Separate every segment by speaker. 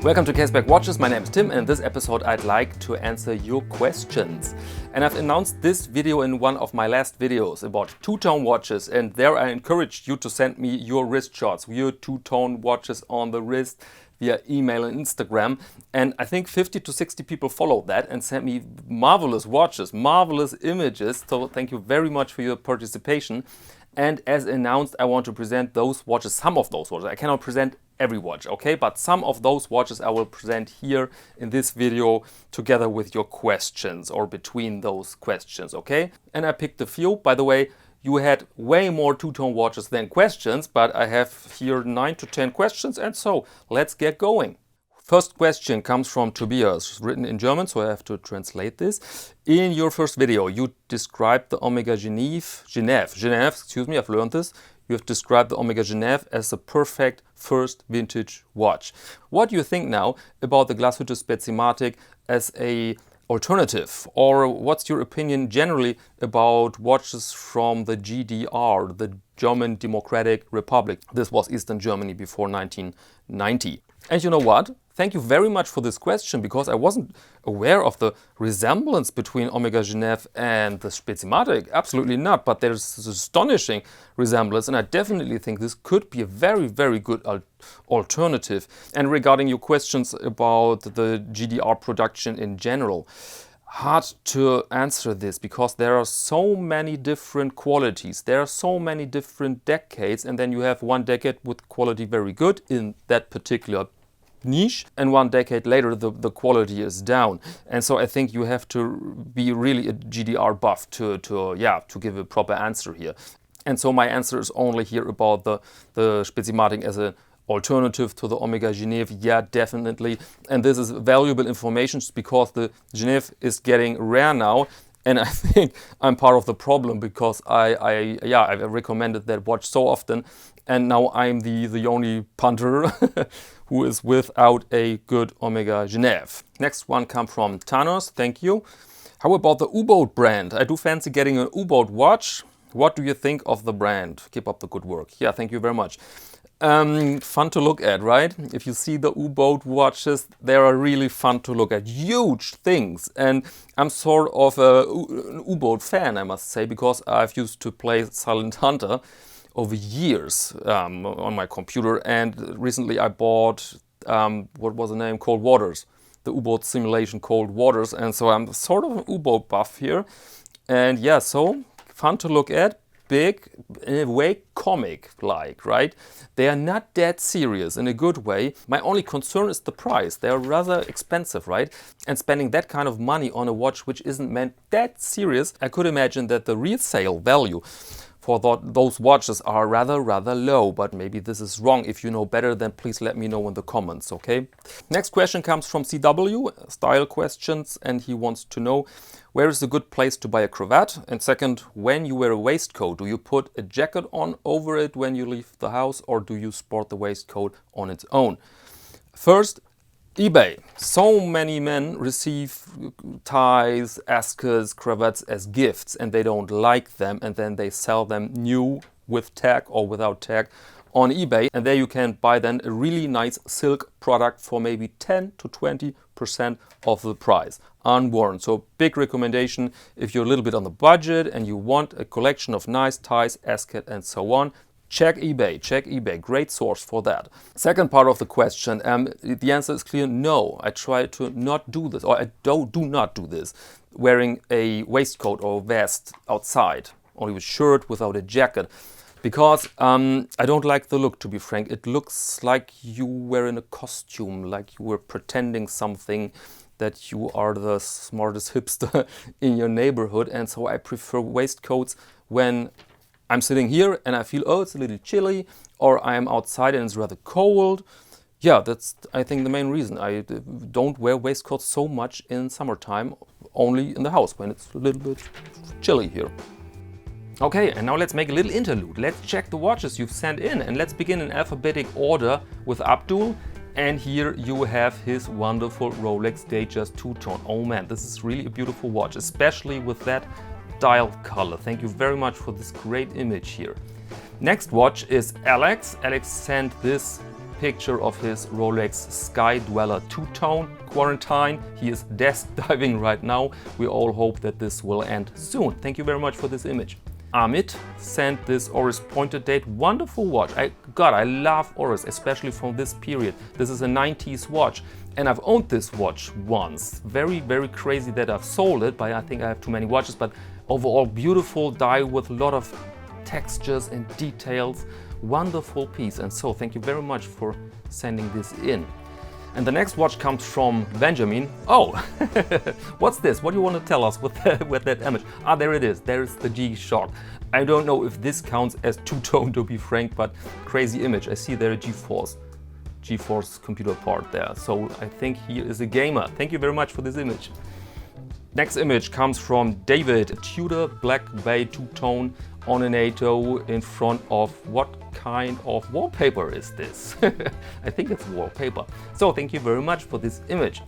Speaker 1: Welcome to Caseback Watches, my name is Tim and in this episode I'd like to answer your questions. And I've announced this video in one of my last videos about two-tone watches, and there I encouraged you to send me your wrist shots, your two-tone watches on the wrist via email and Instagram. And I think 50 to 60 people followed that and sent me marvelous watches, marvelous images. So thank you very much for your participation. And as announced, I want to present those watches, some of those watches. I cannot present every watch, okay? But some of those watches I will present here in this video together with your questions or between those questions, okay? And I picked a few. By the way, you had way more two-tone watches than questions, but I have here 9 to 10 questions, and so let's get going. First question comes from Tobias, written in German, so I have to translate this. In your first video, you described the Omega Genève, excuse me, I've learned this. You have described the Omega Genève as a perfect first vintage watch. What do you think now about the Glashütte Spezimatic as a alternative? Or what's your opinion generally about watches from the GDR, the German Democratic Republic? This was Eastern Germany before 1990. And you know what? Thank you very much for this question, because I wasn't aware of the resemblance between Omega Genève and the Spezimatic. Absolutely not, but there's this astonishing resemblance, and I definitely think this could be a very, very good alternative. And regarding your questions about the GDR production in general, hard to answer this because there are so many different qualities. There are so many different decades, and then you have one decade with quality very good in that particular niche, and one decade later the quality is down. And so I think you have to be really a GDR buff to give a proper answer here. And so my answer is only here about the Spezimatic as an alternative to the Omega Genève. Yeah, definitely. And this is valuable information because the Genève is getting rare now. And I think I'm part of the problem because I've recommended that watch so often, and now I'm the only punter who is without a good Omega Genève. Next one comes from Thanos, thank you. How about the Uboat brand? I do fancy getting an Uboat watch. What do you think of the brand? Keep up the good work. Yeah, thank you very much. Fun to look at, right? If you see the Uboat watches, they are really fun to look at. Huge things. And I'm sort of an Uboat fan, I must say, because I've used to play Silent Hunter over years on my computer. And recently I bought, what was the name? Cold Waters. The Uboat simulation Cold Waters. And so I'm sort of an Uboat buff here. And yeah, so fun to look at. Big, in a way comic-like, right? They are not that serious in a good way. My only concern is the price. They are rather expensive, right? And spending that kind of money on a watch which isn't meant that serious, I could imagine that the resale value for those watches are rather low, but maybe this is wrong. If you know better, then please let me know in the comments, okay? Next question comes from CW, style questions, and he wants to know, where is a good place to buy a cravat? And second, when you wear a waistcoat, do you put a jacket on over it when you leave the house, or do you sport the waistcoat on its own? First, eBay. So many men receive ties, askers, cravats as gifts, and they don't like them, and then they sell them new with tag or without tag on eBay, and there you can buy then a really nice silk product for maybe 10 to 20% of the price, unworn. So big recommendation if you're a little bit on the budget and you want a collection of nice ties, asket and so on. Check eBay, great source for that. Second part of the question, the answer is clear, no. I try to not do this, or I do not do this, wearing a waistcoat or vest outside, only with shirt, without a jacket, because I don't like the look, to be frank. It looks like you were in a costume, like you were pretending something, that you are the smartest hipster in your neighborhood, and so I prefer waistcoats when I'm sitting here and I feel, oh, it's a little chilly, or I am outside and it's rather cold. Yeah, that's, I think, the main reason. I don't wear waistcoats so much in summertime, only in the house when it's a little bit chilly here. Okay, and now let's make a little interlude. Let's check the watches you've sent in, and let's begin in alphabetic order with Abdul. And here you have his wonderful Rolex Datejust two-tone. Oh man, this is really a beautiful watch, especially with that dial color. Thank you very much for this great image here. Next watch is Alex. Alex sent this picture of his Rolex Sky Dweller two-tone quarantine. He is desk diving right now. We all hope that this will end soon. Thank you very much for this image. Amit sent this Oris pointed date. Wonderful watch. I love Oris, especially from this period. This is a 90s watch and I've owned this watch once. Very, very crazy that I've sold it, but I think I have too many watches. But overall, beautiful dial with a lot of textures and details. Wonderful piece. And so thank you very much for sending this in. And the next watch comes from Benjamin. Oh, what's this? What do you want to tell us with that image? Ah, there it is. There's the G-Shock. I don't know if this counts as two-tone, to be frank, but crazy image. I see there a GeForce computer part there. So I think he is a gamer. Thank you very much for this image. Next image comes from David. A Tudor Black Bay two-tone on an NATO in front of what kind of wallpaper is this? I think it's wallpaper. So thank you very much for this image.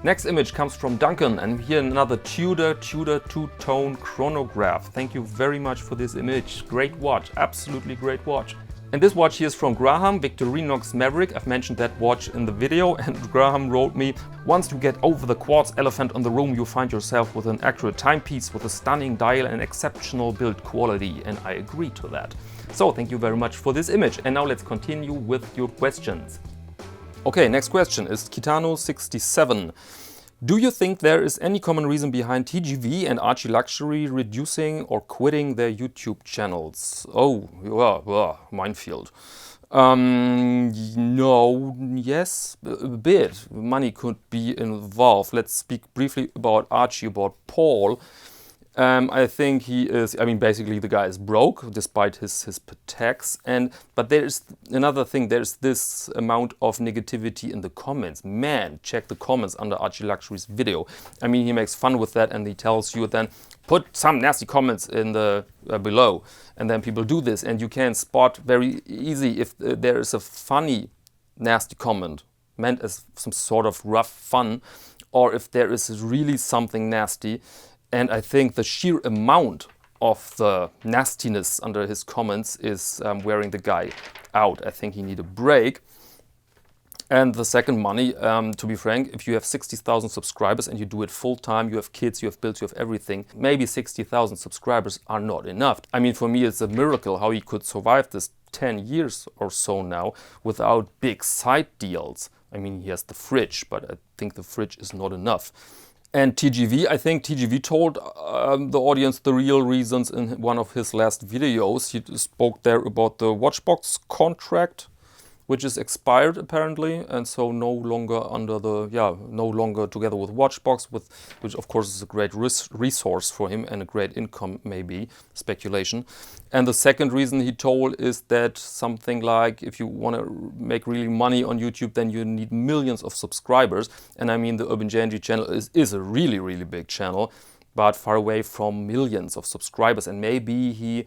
Speaker 1: Next image comes from Duncan, and here another Tudor two-tone chronograph. Thank you very much for this image. Great watch, absolutely great watch. And this watch here is from Graham, Victorinox Maverick. I've mentioned that watch in the video, and Graham wrote me, once you get over the quartz elephant on the room, you find yourself with an accurate timepiece with a stunning dial and exceptional build quality. And I agree to that. So thank you very much for this image. And now let's continue with your questions. Okay, next question is Kitano67. Do you think there is any common reason behind TGV and archieluxury reducing or quitting their YouTube channels? Oh, yeah, minefield. No, yes, a bit. Money could be involved. Let's speak briefly about Archie, about Paul. I think he is, basically the guy is broke despite his tax. But there's another thing, there's this amount of negativity in the comments. Man, check the comments under archieluxury's video. He makes fun with that and he tells you then, put some nasty comments in the below. And then people do this and you can spot very easy if there is a funny nasty comment meant as some sort of rough fun, or if there is really something nasty. And I think the sheer amount of the nastiness under his comments is wearing the guy out. I think he needs a break. And the second money, to be frank, if you have 60,000 subscribers and you do it full time, you have kids, you have bills, you have everything, maybe 60,000 subscribers are not enough. For me, it's a miracle how he could survive this 10 years or so now without big side deals. He has the fridge, but I think the fridge is not enough. And TGV, I think TGV told the audience the real reasons in one of his last videos. He spoke there about the Watchbox contract, which is expired apparently, and so no longer together with Watchbox, which of course is a great resource for him and a great income, maybe, speculation. And the second reason he told is that something like, if you want to make really money on YouTube, then you need millions of subscribers. And the Urban Gentry channel is a really, really big channel, but far away from millions of subscribers. And maybe he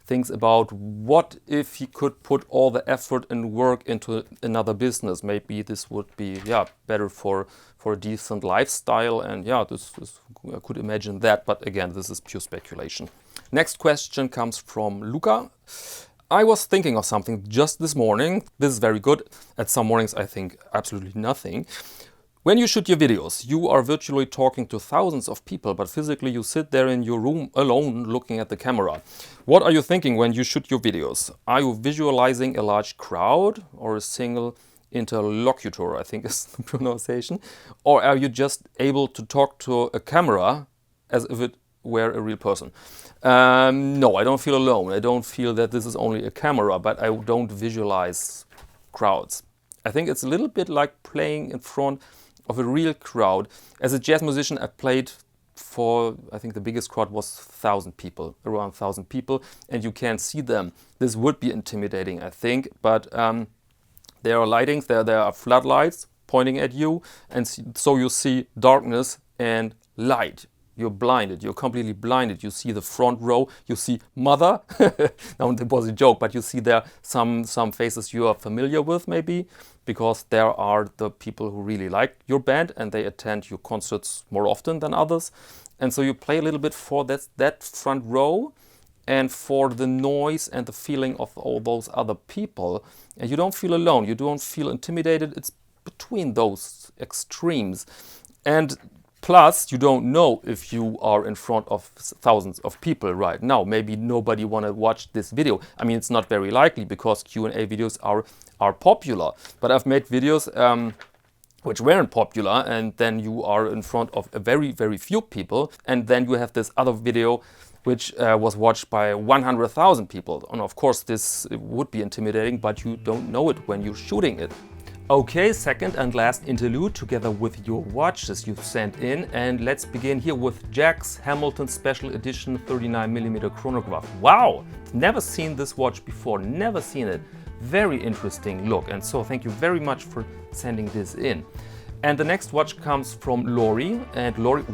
Speaker 1: thinks about what if he could put all the effort and work into another business. Maybe this would be better for a decent lifestyle, and this I could imagine that, but again, this is pure speculation. Next question comes from Luca. I was thinking of something just this morning. This is very good. At some mornings I think absolutely nothing. When you shoot your videos, you are virtually talking to thousands of people, but physically you sit there in your room alone looking at the camera. What are you thinking when you shoot your videos? Are you visualizing a large crowd or a single interlocutor, I think is the pronunciation? Or are you just able to talk to a camera as if it were a real person? No, I don't feel alone. I don't feel that this is only a camera, but I don't visualize crowds. I think it's a little bit like playing in front of a real crowd. As a jazz musician, I played for, I think the biggest crowd was 1,000 people, around 1,000 people, and you can't see them. This would be intimidating, I think, but there are lightings, there are floodlights pointing at you, and so you see darkness and light. You're blinded, you're completely blinded. You see the front row, you see mother. Now, that was a joke, but you see there some faces you are familiar with maybe, because there are the people who really like your band and they attend your concerts more often than others. And so you play a little bit for that front row, and for the noise and the feeling of all those other people. And you don't feel alone, you don't feel intimidated. It's between those extremes. And plus, you don't know if you are in front of thousands of people right now. Maybe nobody want to watch this video. I mean, it's not very likely because Q&A videos are popular. But I've made videos which weren't popular, and then you are in front of a very, very few people. And then you have this other video which was watched by 100,000 people. And of course, this would be intimidating, but you don't know it when you're shooting it. Okay, second and last interlude together with your watches you've sent in, and let's begin here with Jack's Hamilton Special Edition 39mm chronograph. Wow, never seen this watch before, never seen it. Very interesting look, and so thank you very much for sending this in. And the next watch comes from Lori, and Lori,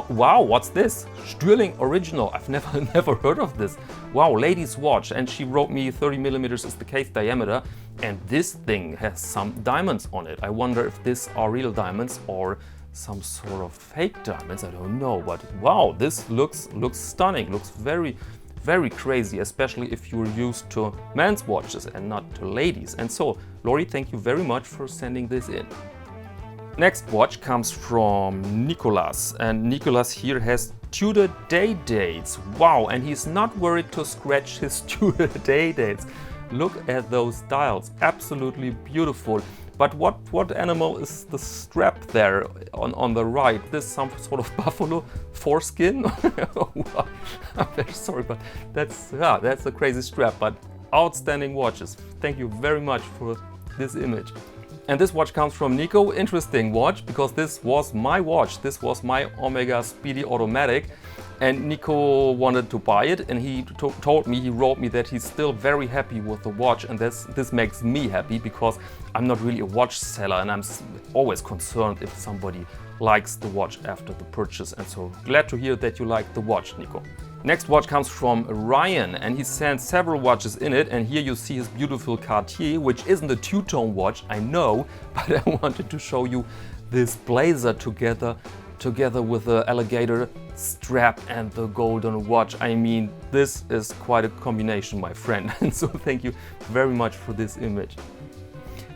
Speaker 1: wow, what's this? Stürling Original, I've never heard of this. Wow, ladies watch, and she wrote me 30mm is the case diameter, and this thing has some diamonds on it. I wonder if these are real diamonds or some sort of fake diamonds, I don't know, but wow, this looks stunning, looks very, very crazy, especially if you're used to men's watches and not to ladies. And so, Lori, thank you very much for sending this in. Next watch comes from Nicholas, and Nicholas here has Tudor day dates. Wow, and he's not worried to scratch his Tudor day dates. Look at those dials, absolutely beautiful. But what animal is the strap there on the right? This some sort of buffalo foreskin? Wow. I'm very sorry, but that's a crazy strap, but outstanding watches. Thank you very much for this image. And this watch comes from Nico. Interesting watch, because this was my watch. This was my Omega Speedy Automatic, and Nico wanted to buy it, and he wrote me that he's still very happy with the watch, and this makes me happy because I'm not really a watch seller, and I'm always concerned if somebody likes the watch after the purchase, and so glad to hear that you like the watch, Nico. Next watch comes from Ryan, and he sent several watches in it, and here you see his beautiful Cartier, which isn't a two-tone watch, I know, but I wanted to show you this blazer together with the alligator strap and the golden watch. I mean, this is quite a combination, my friend, and so thank you very much for this image.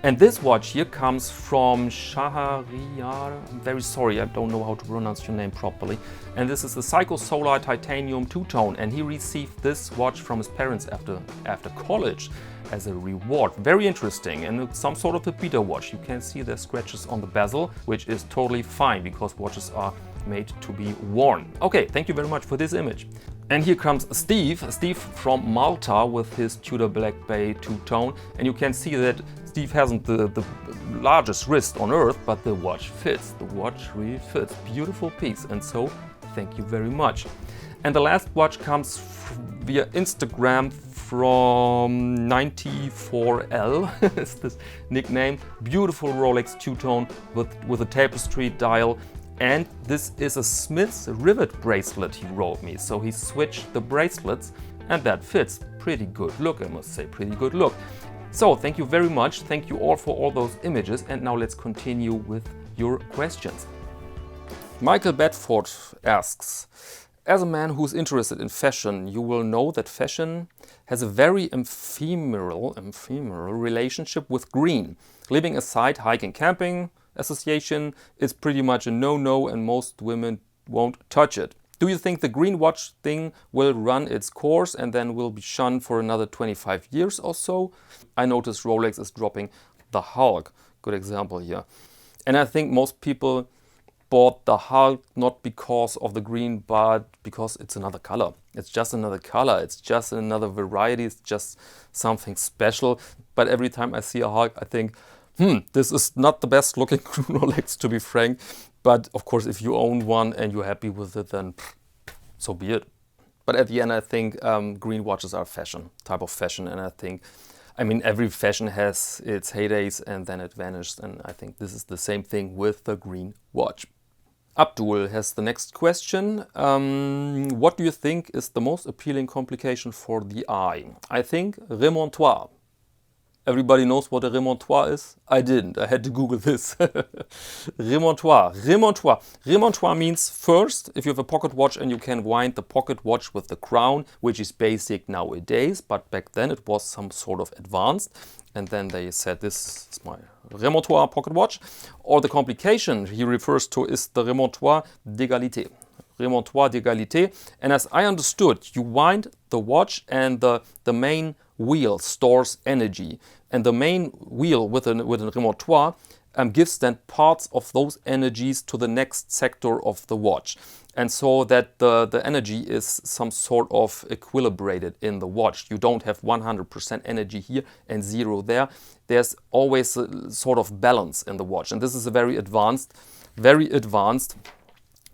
Speaker 1: And this watch here comes from Shahariyar. I'm very sorry, I don't know how to pronounce your name properly. And this is the Psycho Solar Titanium two-tone, and he received this watch from his parents after college as a reward. Very interesting, and it's some sort of a beta watch. You can see the scratches on the bezel, which is totally fine because watches are made to be worn. Okay, thank you very much for this image. And here comes Steve from Malta with his Tudor Black Bay two-tone, and you can see that Steve hasn't the largest wrist on earth, but the watch fits. The watch really fits. Beautiful piece, and so thank you very much. And the last watch comes via Instagram from 94L, is this nickname. Beautiful Rolex two-tone with a tapestry dial. And this is a Smith's rivet bracelet he wrote me. So he switched the bracelets, and that fits. Pretty good look, I must say, pretty good look. So thank you very much. Thank you all for all those images. And now let's continue with your questions. Michael Bedford asks, as a man who's interested in fashion, you will know that fashion has a very ephemeral relationship with green. Leaving aside hiking camping association is pretty much a no-no, and most women won't touch it. Do you think the green watch thing will run its course and then will be shunned for another 25 years or so? I noticed Rolex is dropping the Hulk. Good example here. And I think most people bought the Hulk not because of the green, but because it's another color. It's just another color. It's just another variety. It's just something special. But every time I see a Hulk, I think, this is not the best looking Rolex, to be frank. But of course, if you own one and you're happy with it, then so be it. But at the end, I think green watches are fashion, type of fashion. And I mean, every fashion has its heydays and then it vanishes. And I think this is the same thing with the green watch. Abdul has the next question. What do you think is the most appealing complication for the eye? I think remontoire. Everybody knows what a remontoire is? I didn't. I had to Google this. Remontoire. Remontoire. Remontoire means first, if you have a pocket watch and you can wind the pocket watch with the crown, which is basic nowadays, but back then it was some sort of advanced. And then they said, this is my remontoire pocket watch. Or the complication he refers to is the remontoire d'égalité. Remontoire d'égalité. And as I understood, you wind the watch and the main wheel stores energy, and the main wheel with a remontoire gives then parts of those energies to the next sector of the watch, and so that the energy is some sort of equilibrated in the watch. You don't have 100% energy here and 0 there. There's always a sort of balance in the watch, and this is a very advanced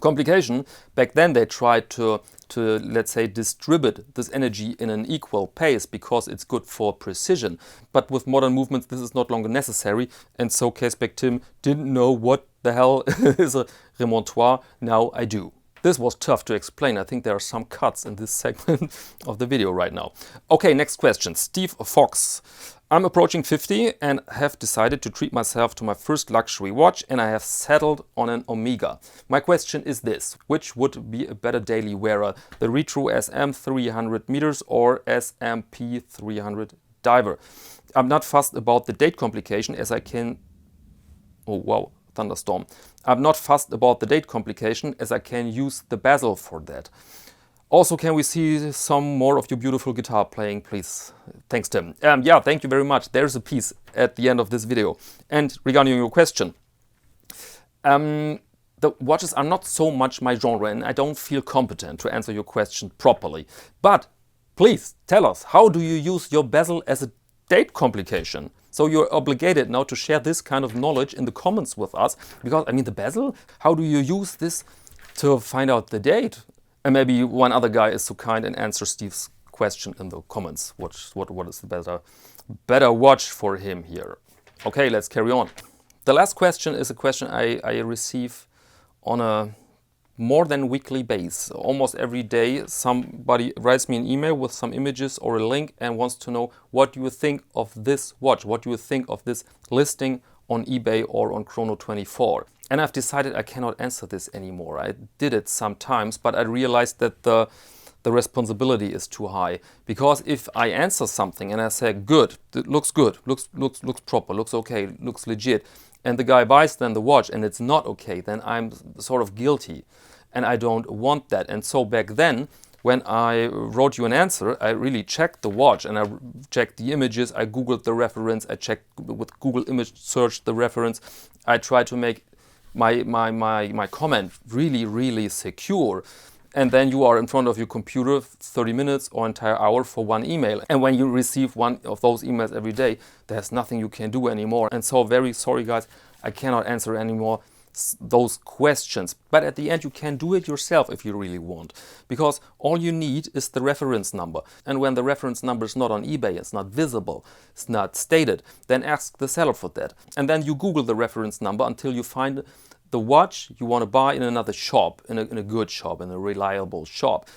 Speaker 1: complication. Back then they tried to let's say distribute this energy in an equal pace because it's good for precision. But with modern movements this is not longer necessary, and so Caseback Tim didn't know what the hell is a remontoire. Now I do. This was tough to explain. I think there are some cuts in this segment of the video right now. Okay, next question. Steve Fox. I'm approaching 50 and have decided to treat myself to my first luxury watch, and I have settled on an Omega. My question is this: which would be a better daily wearer, the Retro SM 300 meters or SMP 300 diver? I'm not fussed about the date complication as I can... Oh wow, thunderstorm. I'm not fussed about the date complication as I can use the bezel for that. Also, can we see some more of your beautiful guitar playing, please? Thanks, Tim. Yeah, thank you very much. There's a piece at the end of this video. And regarding your question, the watches are not so much my genre, and I don't feel competent to answer your question properly. But please tell us, how do you use your bezel as a date complication? So you're obligated now to share this kind of knowledge in the comments with us, because I mean the bezel, how do you use this to find out the date? And maybe one other guy is so kind and answers Steve's question in the comments. What is the better watch for him here? Okay, let's carry on. The last question is a question I receive on a more than weekly basis. Almost every day somebody writes me an email with some images or a link and wants to know, what do you think of this watch? What do you think of this listing on eBay or on Chrono24? And I've decided I cannot answer this anymore. I did it sometimes, but I realized that the responsibility is too high. Because if I answer something and I say, good, it looks good, looks proper, looks okay, looks legit, and the guy buys then the watch and it's not okay, then I'm sort of guilty. And I don't want that. And so back then, when I wrote you an answer, I really checked the watch and I checked the images, I Googled the reference, I checked with Google image search the reference. I tried to make my comment really secure. And then you are in front of your computer 30 minutes or entire hour for one email. And when you receive one of those emails every day, there's nothing you can do anymore. And so very sorry guys, I cannot answer anymore those questions. But at the end you can do it yourself if you really want, because all you need is the reference number. And when the reference number is not on eBay, it's not visible, it's not stated, then ask the seller for that. And then you Google the reference number until you find the watch you want to buy in another shop, in a good shop, in a reliable shop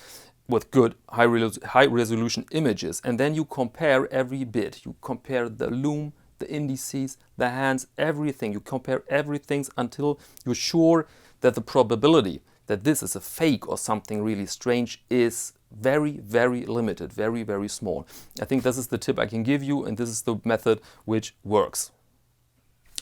Speaker 1: with good high resolution images. And then you compare every bit. You compare the lume, the indices, the hands, everything. You compare everything until you're sure that the probability that this is a fake or something really strange is very limited, very small. I think this is the tip I can give you, and this is the method which works.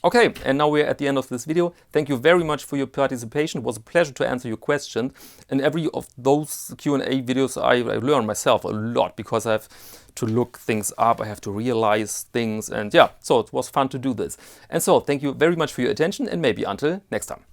Speaker 1: Okay, and now we're at the end of this video. Thank you very much for your participation. It was a pleasure to answer your questions. And every of those Q&A videos I learn myself a lot, because I have to look things up, I have to realize things, and yeah, so it was fun to do this. And so thank you very much for your attention, and maybe until next time.